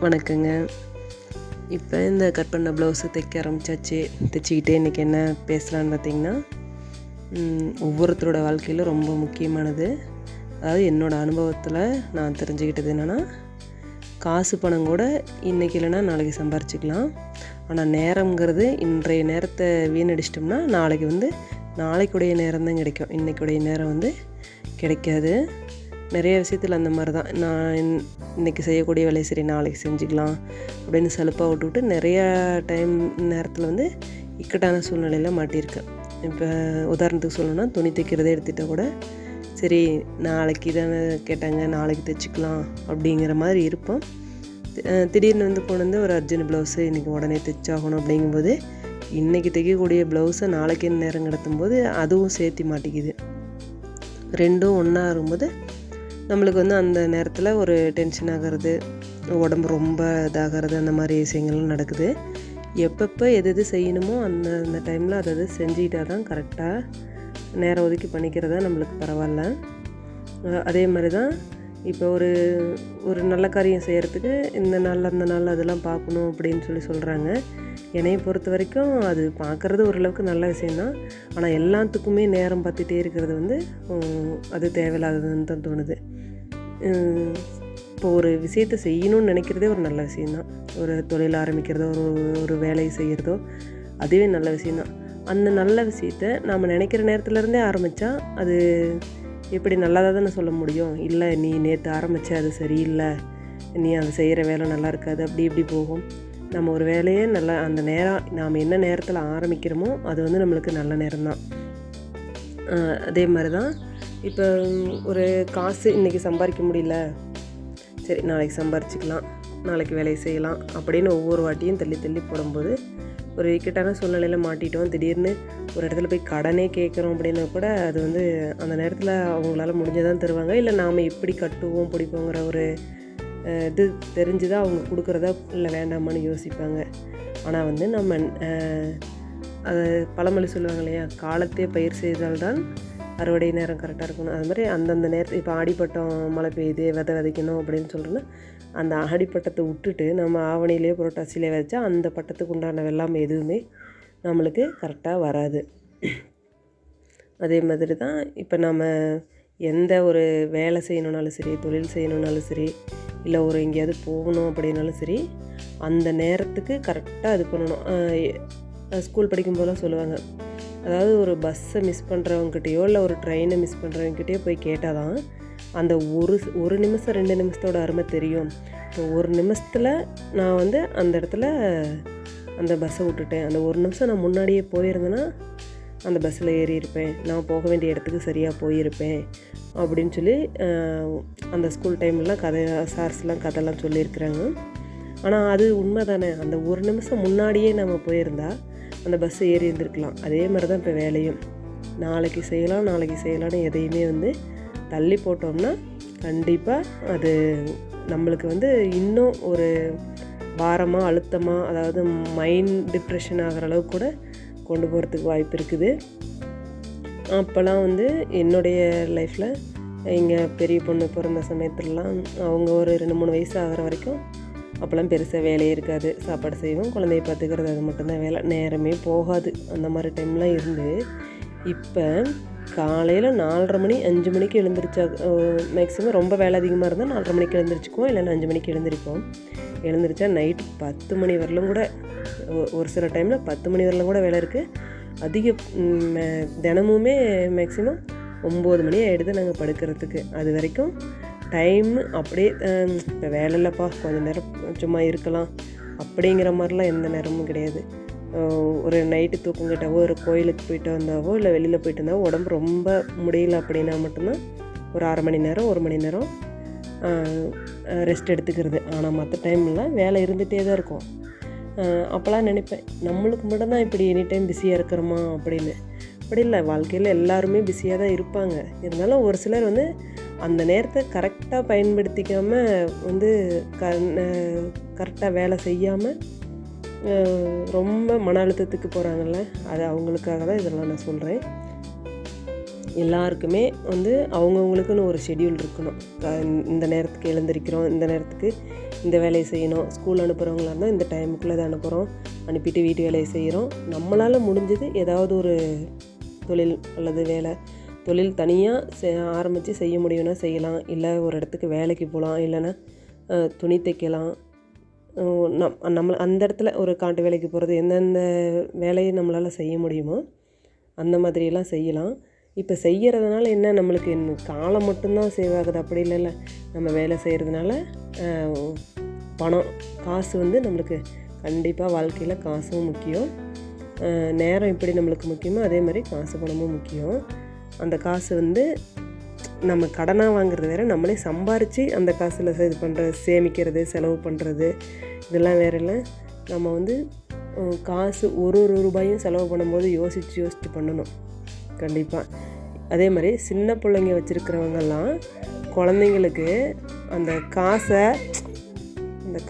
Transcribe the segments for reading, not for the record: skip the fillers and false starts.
வணக்கங்க. இப்போ இந்த கட் பண்ண ப்ளவுஸு தைக்க ஆரம்பித்தாச்சு. தைச்சிக்கிட்டே இன்றைக்கி என்ன பேசலான்னு பார்த்திங்கன்னா, ஒவ்வொருத்தரோட வாழ்க்கையில் ரொம்ப முக்கியமானது. அதாவது என்னோடய அனுபவத்தில் நான் தெரிஞ்சுக்கிட்டது என்னென்னா, காசு பணம் கூட இன்றைக்கி இல்லைன்னா நாளைக்கு சம்பாரிச்சிக்கலாம். ஆனால் நேரங்கிறது இன்றைய நேரத்தை வீணடிச்சிட்டோம்னா நாளைக்குடைய நேரம் தான் கிடைக்கும். இன்றைக்குடைய நேரம் கிடைக்காது. நிறைய விஷயத்தில் அந்த மாதிரி தான். நான் இன்றைக்கி செய்யக்கூடிய வேலையை சரி நாளைக்கு செஞ்சுக்கலாம் அப்படின்னு சலுப்பாக விட்டுவிட்டு நிறையா நேரத்தில் இக்கட்டான சூழ்நிலையில் மாட்டியிருக்கேன். இப்போ உதாரணத்துக்கு சொல்லணும்னா, துணி தைக்கிறதே எடுத்துகிட்டால் கூட சரி நாளைக்கு தானே கேட்டாங்க, நாளைக்கு தைச்சிக்கலாம் அப்படிங்கிற மாதிரி இருப்போம். திடீர்னு கொண்டு ஒரு அர்ஜென்ட் ப்ளவுஸு இன்றைக்கி உடனே தைச்சாகணும் அப்படிங்கும்போது இன்றைக்கி தைக்கக்கூடிய ப்ளவுஸை நாளைக்கு நேரம் கிடத்தும்போது அதுவும் சேர்த்து மாட்டிக்குது. ரெண்டும் ஒன்றா இருக்கும்போது நம்மளுக்கு அந்த நேரத்தில் ஒரு டென்ஷன் ஆகிறது, உடம்பு ரொம்ப இதாகிறது, அந்த மாதிரி விஷயங்கள்லாம் நடக்குது. எப்பப்போ எது செய்யணுமோ அந்த டைமில் அதை செஞ்சுக்கிட்டால் தான் கரெக்டாக நேரம் ஒதுக்கி பண்ணிக்கிறதா நம்மளுக்கு பரவாயில்ல. அதே மாதிரி தான் இப்போ ஒரு நல்ல காரியம் செய்கிறதுக்கு இந்த நாள் அந்த நாள் அதெல்லாம் பார்க்கணும் அப்படின்னு சொல்கிறாங்க. என்னையை பொறுத்த வரைக்கும் அது பார்க்குறது ஓரளவுக்கு நல்ல விஷயந்தான். ஆனால் எல்லாத்துக்குமே நேரம் பார்த்துட்டே இருக்கிறது அது தேவையில்லாததுன்னு தான் தோணுது. இப்போ ஒரு விஷயத்தை செய்யணும்னு நினைக்கிறதே ஒரு நல்ல விஷயந்தான். ஒரு தொழில் ஆரம்பிக்கிறதோ ஒரு வேலையை செய்கிறதோ அதுவே நல்ல விஷயந்தான். அந்த நல்ல விஷயத்தை நாம் நினைக்கிற நேரத்துலேருந்தே ஆரம்பித்தா அது எப்படி நல்லதாக தானே சொல்ல முடியும். இல்லை நீ நேற்று ஆரம்பித்த அது சரியில்லை, நீ அது செய்கிற வேலை நல்லா இருக்காது, அப்படி இப்படி போகும். நம்ம ஒரு வேலையே நல்லா அந்த நேரம் நாம் என்ன நேரத்தில் ஆரம்பிக்கிறோமோ அது நம்மளுக்கு நல்ல நேரம்தான். அதே மாதிரி தான் இப்போ ஒரு காசு இன்றைக்கி சம்பாதிக்க முடியல, சரி நாளைக்கு சம்பாரிச்சிக்கலாம், நாளைக்கு வேலையை செய்யலாம் அப்படின்னு ஒவ்வொரு வாட்டியும் தள்ளி தள்ளி போடும்போது ஒரு இக்கட்டான சூழ்நிலையில் மாட்டிட்டோம். திடீர்னு ஒரு இடத்துல போய் கடனே கேட்குறோம் அப்படின்னா கூட அது அந்த நேரத்தில் அவங்களால முடிஞ்சதான் தருவாங்க. இல்லை நாம் எப்படி கட்டுவோம் பிடிப்போங்கிற ஒரு இது தெரிஞ்சு தான் அவங்க கொடுக்குறதா இல்லை வேண்டாமான்னு யோசிப்பாங்க. ஆனால் நம்ம அது பழமொழி சொல்லுவாங்க இல்லையா, காலத்தே பயிர் செய்தால்தான் அறுவடை நேரம் கரெக்டாக இருக்கணும். அது மாதிரி அந்தந்த நேரத்தில் இப்போ ஆடிப்பட்டம் மழை பெய்யுது விதைக்கணும் அப்படின்னு சொல்கிறோன்னா, அந்த ஆடிப்பட்டத்தை விட்டுட்டு நம்ம ஆவணிலேயே புரட்டாசியிலே விதைச்சா அந்த பட்டத்துக்கு உண்டான வெள்ளாமை எதுவுமே நம்மளுக்கு கரெக்டாக வராது. அதே மாதிரி தான் இப்போ நம்ம எந்த ஒரு வேலை செய்யணுன்னாலும் சரி, தொழில் செய்யணுன்னாலும் சரி, இல்லை எங்கேயாவது போகணும் அப்படின்னாலும் சரி, அந்த நேரத்துக்கு கரெக்டாக இது பண்ணணும். ஸ்கூல் படிக்கும்போதெல்லாம் சொல்லுவாங்க, அதாவது ஒரு பஸ்ஸை மிஸ் பண்ணுறவங்ககிட்டயோ இல்லை ஒரு ட்ரெயினை மிஸ் பண்ணுறவங்ககிட்டயோ போய் கேட்டால் தான் அந்த ஒரு நிமிஷம் 2 நிமிஷத்தோட அருமை தெரியும். இப்போ ஒரு நிமிஷத்தில் நான் அந்த இடத்துல அந்த பஸ்ஸை விட்டுட்டேன், அந்த ஒரு நிமிஷம் நான் முன்னாடியே போயிருந்தேன்னா அந்த பஸ்ஸில் ஏறியிருப்பேன், நான் போக வேண்டிய இடத்துக்கு சரியாக போயிருப்பேன் அப்படின்னு அந்த ஸ்கூல் டைம்லாம் சார்ஸ்லாம் கதைலாம் சொல்லியிருக்கிறாங்க. ஆனால் அது உண்மை தானே. அந்த ஒரு நிமிஷம் முன்னாடியே நம்ம போயிருந்தா அந்த பஸ்ஸு ஏறி இருந்திருக்கலாம். அதே மாதிரி தான் இப்போ வேலையும் நாளைக்கு செய்யலாம்னு எதையுமே தள்ளி போட்டோம்னா கண்டிப்பாக அது நம்மளுக்கு இன்னும் ஒரு பாரமாக அழுத்தமாக, அதாவது மைண்ட் டிப்ரெஷன் ஆகிற அளவுக்கு கூட கொண்டு போகிறதுக்கு வாய்ப்பு இருக்குது. அப்போல்லாம் என்னுடைய லைஃப்பில் எங்கள் பெரிய பொண்ணு பிறந்த சமயத்துலலாம் அவங்க ஒரு 2-3 வயசு ஆகிற வரைக்கும் அப்போல்லாம் பெருசாக வேலையே இருக்காது. சாப்பாடு செய்வோம், குழந்தைய பார்த்துக்கிறது, அது மட்டும்தான் வேலை. நேரமே போகாது. அந்த மாதிரி டைம்லாம் இருந்து இப்போ காலையில் 4:30 மணி 5 மணிக்கு எழுந்திரிச்சா, மேக்ஸிமம் ரொம்ப வேலை அதிகமாக இருந்தால் 4:30 மணிக்கு எழுந்திரிச்சிக்குவோம், இல்லைன்னா 5 மணிக்கு எழுந்திரிச்சா நைட்டு 10 மணி வரலும் கூட, ஒரு சில டைமில் 10 மணி வரலும் கூட வேலை இருக்குது. தினமுமே மேக்ஸிமம் 9 மணி ஆகிடுது நாங்கள் படுக்கிறதுக்கு. அது வரைக்கும் டைமு அப்படியே இப்போ வேலை இல்லைப்பா கொஞ்சம் நேரம் சும்மா இருக்கலாம் அப்படிங்கிற மாதிரிலாம் எந்த நேரமும் கிடையாது. ஒரு நைட்டு தூக்கம் கேட்டாவோ, ஒரு கோயிலுக்கு போயிட்டு வந்தாவோ, இல்லை வெளியில் போயிட்டு வந்தாவோ, உடம்பு ரொம்ப முடியல அப்படின்னா மட்டும்தான் ஒரு 1/2 மணி நேரம் 1 மணி நேரம் ரெஸ்ட் எடுத்துக்கிறது. ஆனால் மற்ற டைம்லாம் வேலை இருந்துகிட்டே தான் இருக்கும். அப்போலாம் நினைப்பேன், நம்மளுக்கு மட்டும்தான் இப்படி எனி டைம் பிஸியாக இருக்கிறோமா அப்படின்னு. அப்படி இல்லை, வாழ்க்கையில் எல்லாருமே பிஸியாக தான் இருப்பாங்க. இருந்தாலும் ஒரு சிலர் அந்த நேரத்தை கரெக்டாக பயன்படுத்திக்காமல் கரெக்டாக வேலை செய்யாமல் ரொம்ப மன அழுத்தத்துக்கு போகிறாங்கல்ல, அது அவங்களுக்காக தான் இதெல்லாம் நான் சொல்கிறேன். எல்லாருக்குமே வந்து அவங்கவுங்களுக்குன்னு ஒரு ஷெட்யூல் இருக்கணும். இந்த நேரத்துக்கு எழுந்திரிக்கிறோம், இந்த நேரத்துக்கு இந்த வேலையை செய்யணும். ஸ்கூல் அனுப்புகிறவங்களா இருந்தால் இந்த டைமுக்குள்ளே இதை அனுப்புகிறோம், அனுப்பிட்டு வீட்டு வேலையை செய்கிறோம். நம்மளால் முடிஞ்சது ஏதாவது ஒரு தொழில் அல்லது தொழில் தனியாக ஆரம்பித்து செய்ய முடியும்னா செய்யலாம். இல்லை ஒரு இடத்துக்கு வேலைக்கு போகலாம், இல்லைன்னா துணி தைக்கலாம். நம்ம அந்த இடத்துல ஒரு காட்டு வேலைக்கு போகிறது, எந்தெந்த வேலையை நம்மளால் செய்ய முடியுமோ அந்த மாதிரியெல்லாம் செய்யலாம். இப்போ செய்கிறதுனால என்ன, நம்மளுக்கு காலம் மட்டும்தான் சேவ் ஆகுது அப்படி இல்லைல்ல. நம்ம வேலை செய்கிறதுனால பணம் காசு வந்து நம்மளுக்கு கண்டிப்பாக வாழ்க்கையில் காசும் முக்கியம். நேரம் எப்படி நம்மளுக்கு முக்கியமோ அதே மாதிரி காசு பணமும் முக்கியம். அந்த காசு வந்து நம்ம கடனாக வாங்குறது வேறு, நம்மளே சம்பாரித்து அந்த காசில் இது பண்ணுறது, சேமிக்கிறது, செலவு பண்ணுறது, இதெல்லாம் வேறு இல்லை. நம்ம வந்து காசு ஒரு ரூபாயும் செலவு பண்ணும்போது யோசித்து பண்ணணும் கண்டிப்பாக. அதே மாதிரி சின்ன பிள்ளைங்க வச்சுருக்கிறவங்கெல்லாம் குழந்தைங்களுக்கு அந்த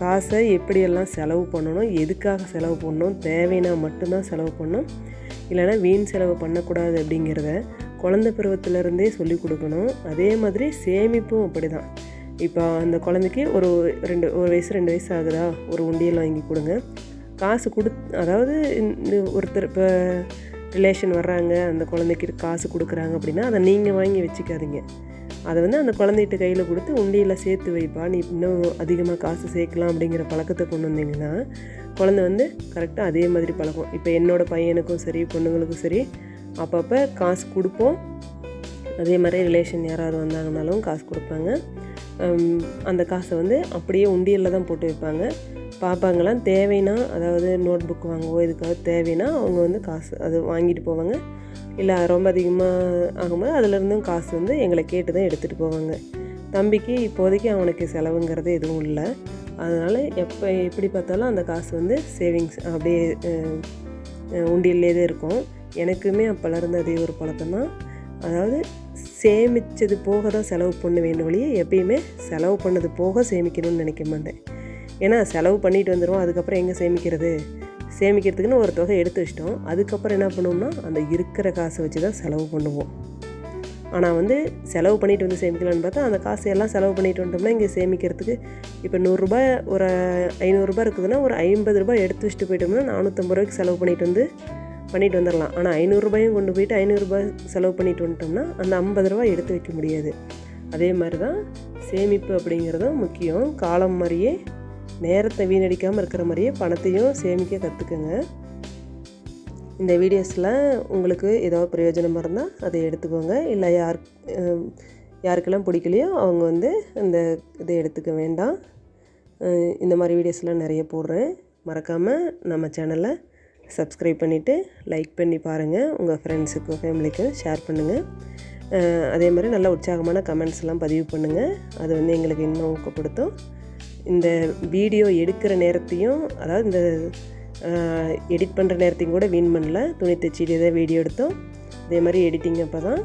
காசை எப்படியெல்லாம் செலவு பண்ணணும், எதுக்காக செலவு பண்ணணும், தேவைன்னா மட்டும்தான் செலவு பண்ணணும், இல்லைனா வீண் செலவு பண்ணக்கூடாது அப்படிங்கிறத குழந்தை பருவத்திலேருந்தே சொல்லிக் கொடுக்கணும். அதே மாதிரி சேமிப்பும் அப்படி தான். இப்போ அந்த குழந்தைக்கு ஒரு வயசு 2 வயசு ஆகுதா, ஒரு உண்டியல் வாங்கி கொடுங்க. காசு அதாவது ஒருத்தர் இப்போ ரிலேஷன் வர்றாங்க, அந்த குழந்தைக்கு காசு கொடுக்குறாங்க அப்படின்னா அதை நீங்கள் வாங்கி வச்சுக்காதீங்க. அதை வந்து அந்த குழந்தைகிட்ட கையில் கொடுத்து உண்டியில் சேர்த்து வைப்பா, நீ இன்னும் அதிகமாக காசு சேர்க்கலாம் அப்படிங்கிற பழக்கத்தை கொண்டு வந்தீங்கன்னா குழந்தை வந்து கரெக்டாக அதே மாதிரி பழக்கம். இப்போ என்னோடய பையனுக்கும் சரி பொண்ணுங்களுக்கும் சரி அப்பப்போ காசு கொடுப்போம். அதே மாதிரி ரிலேஷன் யாராவது வந்தாங்கனாலும் காசு கொடுப்பாங்க. அந்த காசை வந்து அப்படியே உண்டியலில் தான் போட்டு வைப்பாங்க. பாப்பாங்களாம் தேவைன்னா, அதாவது நோட் புக் வாங்குவோம், இதுக்காக தேவைன்னா அவங்க வந்து காசு அது வாங்கிட்டு போவாங்க. இல்லை ரொம்ப அதிகமாக ஆகும்போது அதிலேருந்தும் காசு வந்து எங்களை கேட்டு தான் எடுத்துகிட்டு போவாங்க. தம்பிக்கு இப்போதைக்கு அவனுக்கு செலவுங்கிறது எதுவும் இல்லை. அதனால் எப்படி பார்த்தாலும் அந்த காசு வந்து சேவிங்ஸ் அப்படியே உண்டியல்லே தான் இருக்கும். எனக்குமே அப்போலேருந்து அதே ஒரு பழக்கம் தான். அதாவது சேமித்தது போக தான் செலவு பண்ண வேண்டிய வழியே, எப்பயுமே செலவு பண்ணது போக சேமிக்கணும்னு நினைக்க மாட்டேன். ஏன்னா செலவு பண்ணிட்டு வந்துடுவோம், அதுக்கப்புறம் எங்கே சேமிக்கிறதுக்குன்னு ஒரு தொகை எடுத்து வச்சிட்டோம். அதுக்கப்புறம் என்ன பண்ணுவோம்னா அந்த இருக்கிற காசை வச்சு தான் செலவு பண்ணுவோம். ஆனால் வந்து செலவு பண்ணிட்டு வந்து சேமிக்கலான்னு பார்த்தா அந்த காசு எல்லாம் செலவு பண்ணிட்டு வந்துட்டோம்னா இங்கே சேமிக்கிறதுக்கு இப்போ 100 ரூபாய் ஒரு 500 ரூபாய் இருக்குதுன்னா ஒரு 50 ரூபாய் எடுத்து வச்சுட்டு போயிட்டோம்னா 450 ரூபாய்க்கு செலவு பண்ணிட்டு வந்துடலாம். ஆனால் 500 ரூபாயும் கொண்டு போயிட்டு 500 ரூபாய் செலவு பண்ணிட்டு வந்துட்டோம்னா அந்த 50 ரூபாய் எடுத்து வைக்க முடியாது. அதே மாதிரி தான் சேமிப்பு அப்படிங்கிறதும் முக்கியம். காலம் மாதிரியே நேரத்தை வீணடிக்காமல் இருக்கிற மாதிரியே பணத்தையும் சேமிக்க கற்றுக்குங்க. இந்த வீடியோஸில் உங்களுக்கு ஏதாவது பிரயோஜனமாக இருந்தால் அதை எடுத்துக்கோங்க. இல்லை யாருக்கெல்லாம் பிடிக்கலையோ அவங்க வந்து இதை எடுத்துக்க வேண்டாம். இந்த மாதிரி வீடியோஸ்லாம் நிறைய போடுறேன். மறக்காமல் நம்ம சேனலை சப்ஸ்கிரைப் பண்ணிவிட்டு லைக் பண்ணி பாருங்கள். உங்கள் ஃப்ரெண்ட்ஸுக்கும் ஃபேமிலிக்கும் ஷேர் பண்ணுங்கள். அதே மாதிரி நல்ல உற்சாகமான கமெண்ட்ஸ்லாம் பதிவு பண்ணுங்கள். அது வந்து எங்களுக்கு இன்னும் ஊக்கப்படுத்தும். இந்த வீடியோ எடுக்கிற நேரத்தையும், அதாவது இந்த எடிட் பண்ணுற நேரத்தையும் கூட வீண் பண்ணல. துணி தைச்சிட்டு தான் வீடியோ எடுத்தோம். அதே மாதிரி எடிட்டிங் அப்போ தான்